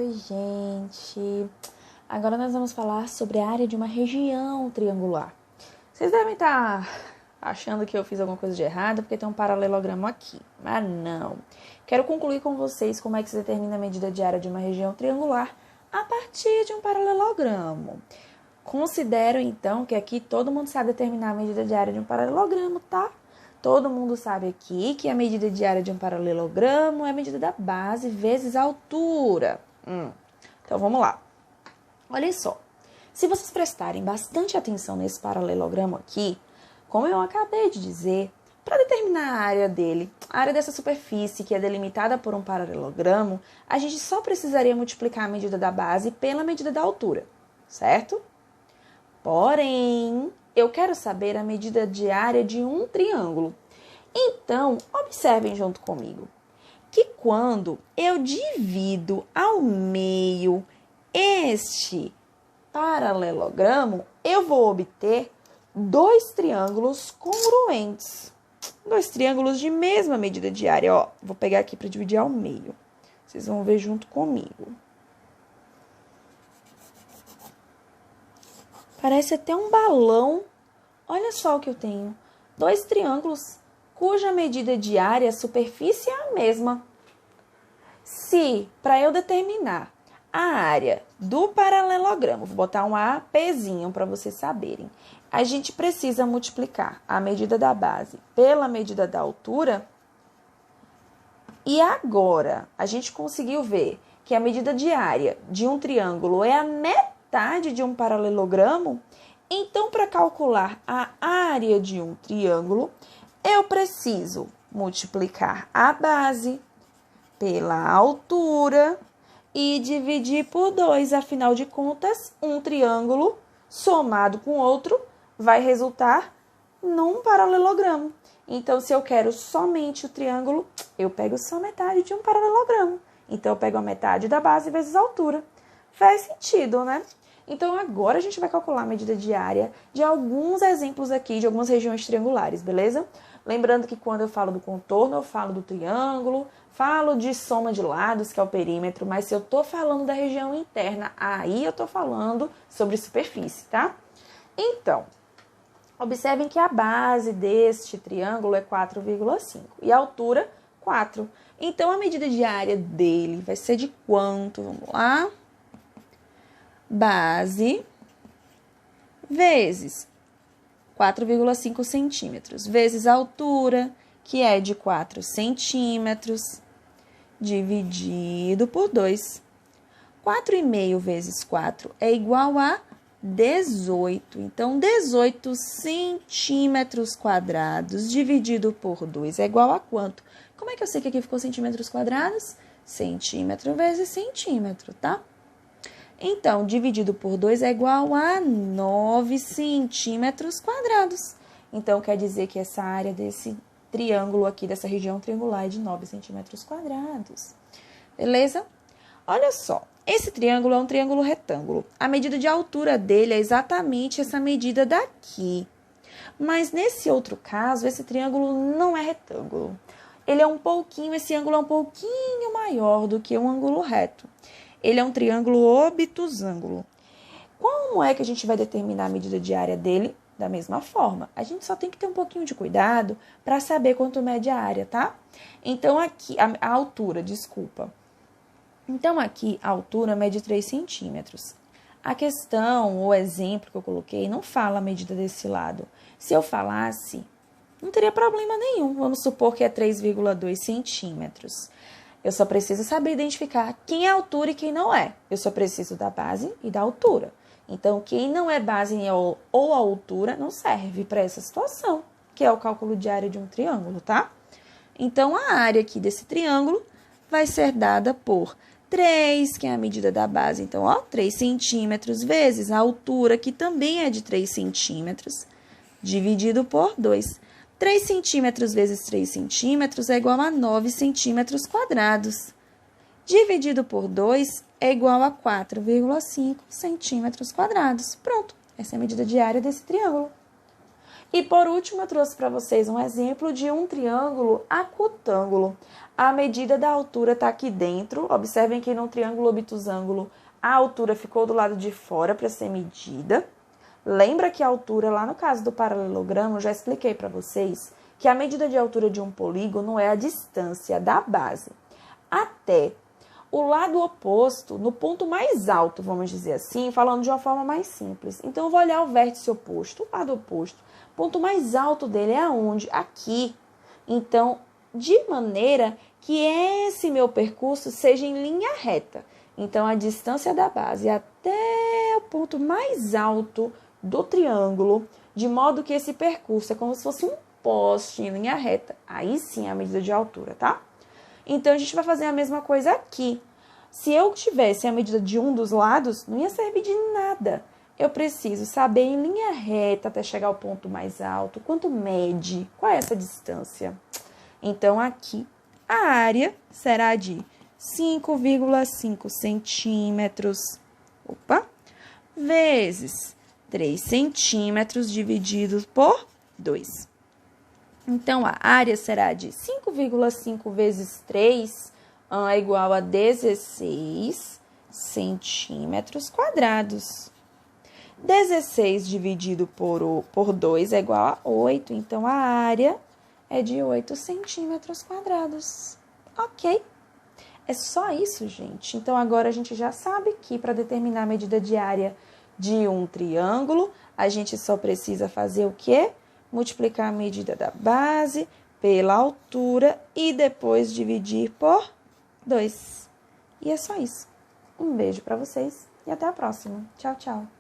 Oi, gente! Agora nós vamos falar sobre a área de uma região triangular. Vocês devem estar achando que eu fiz alguma coisa de errado porque tem um paralelogramo aqui, mas não. Quero concluir com vocês como é que se determina a medida de área de uma região triangular a partir de um paralelogramo. Considero, então, que aqui todo mundo sabe determinar a medida de área de um paralelogramo, tá? Todo mundo sabe aqui que a medida de área de um paralelogramo é a medida da base vezes a altura. Então, vamos lá. Olha só. Se vocês prestarem bastante atenção nesse paralelogramo aqui, como eu acabei de dizer, para determinar a área dele, a área dessa superfície que é delimitada por um paralelogramo, a gente só precisaria multiplicar a medida da base pela medida da altura, certo? Porém, eu quero saber a medida de área de um triângulo. Então, observem junto comigo que quando eu divido ao meio este paralelogramo, eu vou obter dois triângulos congruentes. Dois triângulos de mesma medida de área. Ó, vou pegar aqui para dividir ao meio. Vocês vão ver junto comigo. Parece até um balão. Olha só o que eu tenho. Dois triângulos cuja medida de área, a superfície é a mesma. Se, para eu determinar a área do paralelogramo, vou botar um APzinho para vocês saberem, a gente precisa multiplicar a medida da base pela medida da altura. E agora, a gente conseguiu ver que a medida de área de um triângulo é a metade de um paralelogramo. Então, para calcular a área de um triângulo, eu preciso multiplicar a base pela altura e dividir por 2. Afinal de contas, um triângulo somado com outro vai resultar num paralelogramo. Então, se eu quero somente o triângulo, eu pego só metade de um paralelogramo. Então, eu pego a metade da base vezes a altura. Faz sentido, né? Então, agora a gente vai calcular a medida de área de alguns exemplos aqui, de algumas regiões triangulares, beleza? Lembrando que quando eu falo do contorno, eu falo do triângulo, falo de soma de lados, que é o perímetro, mas se eu tô falando da região interna, aí eu tô falando sobre superfície, tá? Então, observem que a base deste triângulo é 4,5 e a altura 4. Então, a medida de área dele vai ser de quanto? Vamos lá. Base vezes 4,5 centímetros, vezes a altura, que é de 4 centímetros, dividido por 2. 4,5 vezes 4 é igual a 18. Então, 18 centímetros quadrados dividido por 2 é igual a quanto? Como é que eu sei que aqui ficou centímetros quadrados? Centímetro vezes centímetro, tá? Então, dividido por 2 é igual a 9 centímetros quadrados. Então, quer dizer que essa área desse triângulo aqui, dessa região triangular, é de 9 centímetros quadrados. Beleza? Olha só, esse triângulo é um triângulo retângulo. A medida de altura dele é exatamente essa medida daqui. Mas, nesse outro caso, esse triângulo não é retângulo. Ele é esse ângulo é um pouquinho maior do que um ângulo reto. Ele é um triângulo obtusângulo. Como é que a gente vai determinar a medida de área dele? Da mesma forma, a gente só tem que ter um pouquinho de cuidado para saber quanto mede a área, tá? Então, aqui, a altura, desculpa. Então, aqui, a altura mede 3 centímetros. A questão, o exemplo que eu coloquei, não fala a medida desse lado. Se eu falasse, não teria problema nenhum. Vamos supor que é 3,2 centímetros. Eu só preciso saber identificar quem é a altura e quem não é. Eu só preciso da base e da altura. Então, quem não é base ou altura não serve para essa situação, que é o cálculo de área de um triângulo, tá? Então, a área aqui desse triângulo vai ser dada por 3, que é a medida da base. Então, ó, 3 centímetros vezes a altura, que também é de 3 centímetros, dividido por 2. 3 centímetros vezes 3 centímetros é igual a 9 centímetros quadrados. Dividido por 2 é igual a 4,5 centímetros quadrados. Pronto, essa é a medida de área desse triângulo. E por último, eu trouxe para vocês um exemplo de um triângulo acutângulo. A medida da altura está aqui dentro. Observem que no triângulo obtusângulo a altura ficou do lado de fora para ser medida. Lembra que a altura, lá no caso do paralelogramo, eu já expliquei para vocês que a medida de altura de um polígono é a distância da base até o lado oposto, no ponto mais alto, vamos dizer assim, falando de uma forma mais simples. Então, eu vou olhar o vértice oposto, o lado oposto. O ponto mais alto dele é aonde? Aqui. Então, de maneira que esse meu percurso seja em linha reta. Então, a distância da base até o ponto mais alto do triângulo, de modo que esse percurso é como se fosse um poste em linha reta. Aí sim é a medida de altura, tá? Então, a gente vai fazer a mesma coisa aqui. Se eu tivesse a medida de um dos lados, não ia servir de nada. Eu preciso saber em linha reta até chegar ao ponto mais alto, quanto mede, qual é essa distância. Então, aqui, a área será de 5,5 centímetros, vezes 3 centímetros dividido por 2. Então, a área será de 5,5 vezes 3 é igual a 16 centímetros quadrados. 16 dividido por 2 é igual a 8, então a área é de 8 centímetros quadrados. Ok? É só isso, gente. Então, agora a gente já sabe que para determinar a medida de área de um triângulo, a gente só precisa fazer o quê? Multiplicar a medida da base pela altura e depois dividir por 2. E é só isso. Um beijo para vocês e até a próxima. Tchau, tchau.